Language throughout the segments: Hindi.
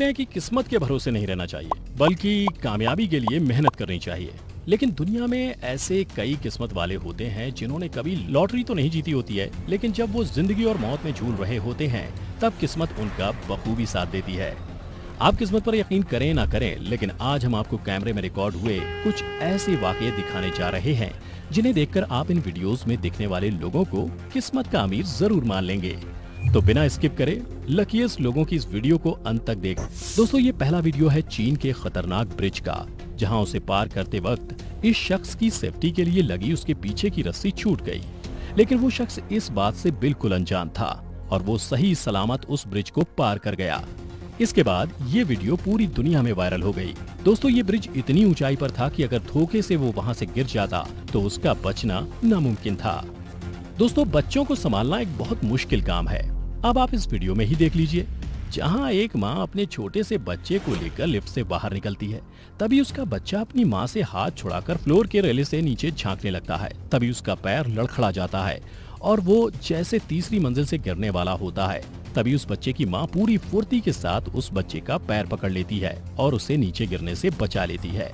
हैं कि किस्मत के भरोसे नहीं रहना चाहिए, बल्कि कामयाबी के लिए मेहनत करनी चाहिए। लेकिन दुनिया में ऐसे कई किस्मत वाले होते हैं जिन्होंने कभी लॉटरी तो नहीं जीती होती है, लेकिन जब वो जिंदगी और मौत में झूल रहे होते हैं तब किस्मत उनका बखूबी साथ देती है। आप किस्मत पर यकीन करें ना करें, लेकिन आज हम आपको कैमरे में रिकॉर्ड हुए कुछ ऐसे वाकये दिखाने जा रहे हैं जिन्हें देखकर आप इन वीडियोस में दिखने वाले लोगों को किस्मत का अमीर जरूर मान लेंगे। तो बिना स्किप करे लकीएस्ट लोगों की इस वीडियो को अंत तक देखें। दोस्तों, ये पहला वीडियो है चीन के खतरनाक ब्रिज का, जहां उसे पार करते वक्त इस शख्स की सेफ्टी के लिए लगी उसके पीछे की रस्सी छूट गई। लेकिन वो शख्स इस बात से बिल्कुल अनजान था और वो सही सलामत उस ब्रिज को पार कर गया। इसके बाद ये वीडियो पूरी दुनिया में वायरल हो गई। दोस्तों, ये ब्रिज इतनी ऊंचाई पर था कि अगर धोखे से वो वहां से गिर जाता तो उसका बचना नामुमकिन था। दोस्तों, बच्चों को संभालना एक बहुत मुश्किल काम है। अब आप इस वीडियो में ही देख लीजिए, जहां एक माँ अपने छोटे से बच्चे को लेकर लिफ्ट से बाहर निकलती है। तभी उसका बच्चा अपनी माँ से हाथ छुड़ाकर फ्लोर के रेले से नीचे झांकने लगता है। तभी उसका पैर लड़खड़ा जाता है और वो जैसे तीसरी मंजिल से गिरने वाला होता है। तभी उस बच्चे की माँ पूरी फुर्ती के साथ उस बच्चे का पैर पकड़ लेती है और उसे नीचे गिरने से बचा लेती है।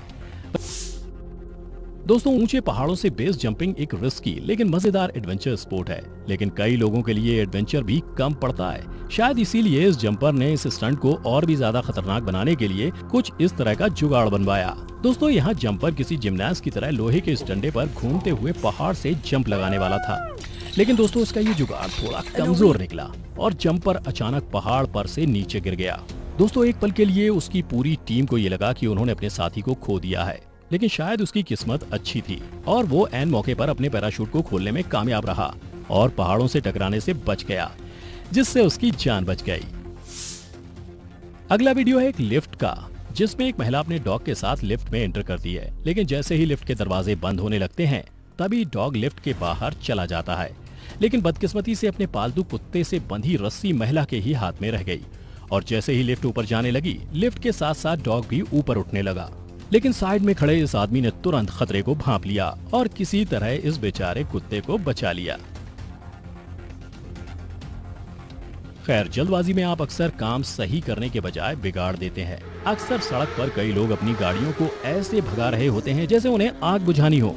दोस्तों, ऊंचे पहाड़ों से बेस जंपिंग एक रिस्की लेकिन मजेदार एडवेंचर स्पोर्ट है, लेकिन कई लोगों के लिए एडवेंचर भी कम पड़ता है। शायद इसीलिए इस जंपर ने इस स्टंट को और भी ज्यादा खतरनाक बनाने के लिए कुछ इस तरह का जुगाड़ बनवाया। दोस्तों, यहाँ जंपर किसी जिम्नास्ट की तरह लोहे के इस डंडे पर घूमते हुए पहाड़ से जंप लगाने वाला था। लेकिन दोस्तों, उसका ये जुगाड़ थोड़ा कमजोर निकला और जंपर अचानक पहाड़ पर से नीचे गिर गया। दोस्तों, एक पल के लिए उसकी पूरी टीम को ये लगा कि उन्होंने अपने साथी को खो दिया है, लेकिन शायद उसकी किस्मत अच्छी थी और वो ऐन मौके पर अपने पैराशूट को खोलने में कामयाब रहा और पहाड़ों से टकराने से बच गया, जिससे उसकी जान बच गई। अगला वीडियो है एक लिफ्ट का, जिसमें एक महिला अपने डॉग के साथ लिफ्ट में एंटर करती है। लेकिन जैसे ही लिफ्ट के दरवाजे बंद होने लगते हैं, तभी डॉग लिफ्ट के बाहर चला जाता है। लेकिन बदकिस्मती से अपने पालतू कुत्ते से बंधी रस्सी महिला के ही हाथ में रह गई और जैसे ही लिफ्ट ऊपर जाने लगी, लिफ्ट के साथ साथ डॉग भी ऊपर उठने लगा। लेकिन साइड में खड़े इस आदमी ने तुरंत खतरे को भांप लिया और किसी तरह इस बेचारे कुत्ते को बचा लिया। खैर, जल्दबाजी में आप अक्सर काम सही करने के बजाय बिगाड़ देते हैं। अक्सर सड़क पर कई लोग अपनी गाड़ियों को ऐसे भगा रहे होते हैं जैसे उन्हें आग बुझानी हो।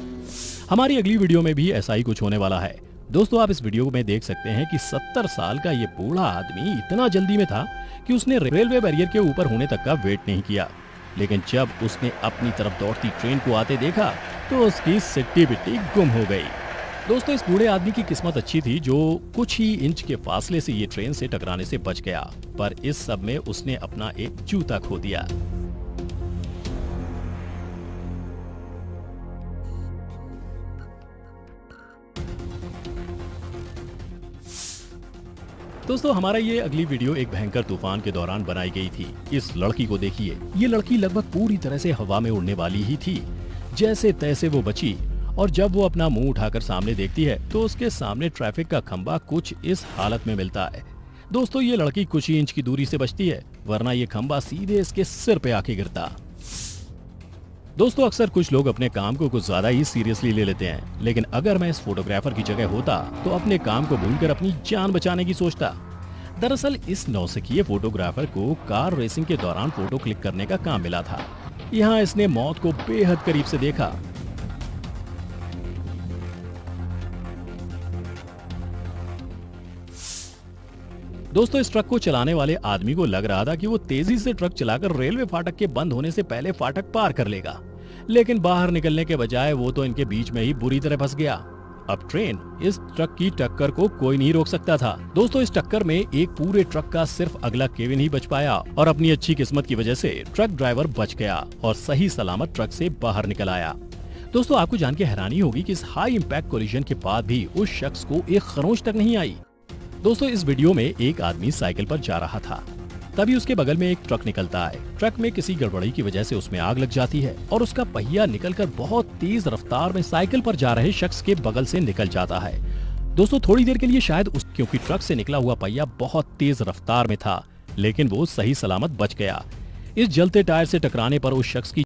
हमारी अगली वीडियो में भी ऐसा ही कुछ होने वाला है। दोस्तों, आप इस वीडियो में देख सकते हैं कि 70 साल का ये बूढ़ा आदमी इतना जल्दी में था कि उसने रेलवे बैरियर के ऊपर होने तक का वेट नहीं किया। लेकिन जब उसने अपनी तरफ दौड़ती ट्रेन को आते देखा तो उसकी सिट्टी बिट्टी गुम हो गई। दोस्तों, इस बूढ़े आदमी की किस्मत अच्छी थी जो कुछ ही इंच के फासले से ये ट्रेन से टकराने से बच गया, पर इस सब में उसने अपना एक जूता खो दिया। दोस्तों, हमारा ये अगली वीडियो एक भयंकर तूफान के दौरान बनाई गई थी। इस लड़की को देखिए, ये लड़की लगभग पूरी तरह से हवा में उड़ने वाली ही थी। जैसे तैसे वो बची और जब वो अपना मुंह उठाकर सामने देखती है तो उसके सामने ट्रैफिक का खंबा कुछ इस हालत में मिलता है। दोस्तों, ये लड़की कुछ ही इंच की दूरी से बचती है, वरना ये खंबा सीधे इसके सिर पे आके गिरता। दोस्तों, अक्सर कुछ लोग अपने काम को कुछ ज्यादा ही सीरियसली ले लेते हैं, लेकिन अगर मैं इस फोटोग्राफर की जगह होता तो अपने काम को भूलकर अपनी जान बचाने की सोचता। दरअसल इस नौसिखिए फोटोग्राफर को कार रेसिंग के दौरान फोटो क्लिक करने का काम मिला था। यहाँ इसने मौत को बेहद करीब से देखा। दोस्तों, इस ट्रक को चलाने वाले आदमी को लग रहा था कि वो तेजी से ट्रक चलाकर रेलवे फाटक के बंद होने से पहले फाटक पार कर लेगा, लेकिन बाहर निकलने के बजाय वो तो इनके बीच में ही बुरी तरह फंस गया। अब ट्रेन इस ट्रक की टक्कर को कोई नहीं रोक सकता था। दोस्तों, इस टक्कर में एक पूरे ट्रक का सिर्फ अगला केबिन ही बच पाया और अपनी अच्छी किस्मत की वजह से ट्रक ड्राइवर बच गया और सही सलामत ट्रक से बाहर निकल आया। दोस्तों, आपको जान के हैरानी होगी कि इस हाई इम्पैक्ट कोलिजन के बाद भी उस शख्स को एक खरोंच तक नहीं आई। दोस्तों, इस वीडियो में एक आदमी साइकिल पर जा रहा था, तभी उसके बगल में एक ट्रक निकलता है। ट्रक में किसी गड़बड़ी की वजह से उसमें आग लग जाती है और उसका पहिया निकलकर बहुत तेज रफ्तार में साइकिल पर जा रहे शख्स के बगल से निकल जाता है। दोस्तों, थोड़ी देर के लिए शायद क्योंकि ट्रक से निकला हुआ पहिया बहुत तेज रफ्तार में था, लेकिन वो सही सलामत बच गया। इस जलते टायर से टकराने पर उस शख्स की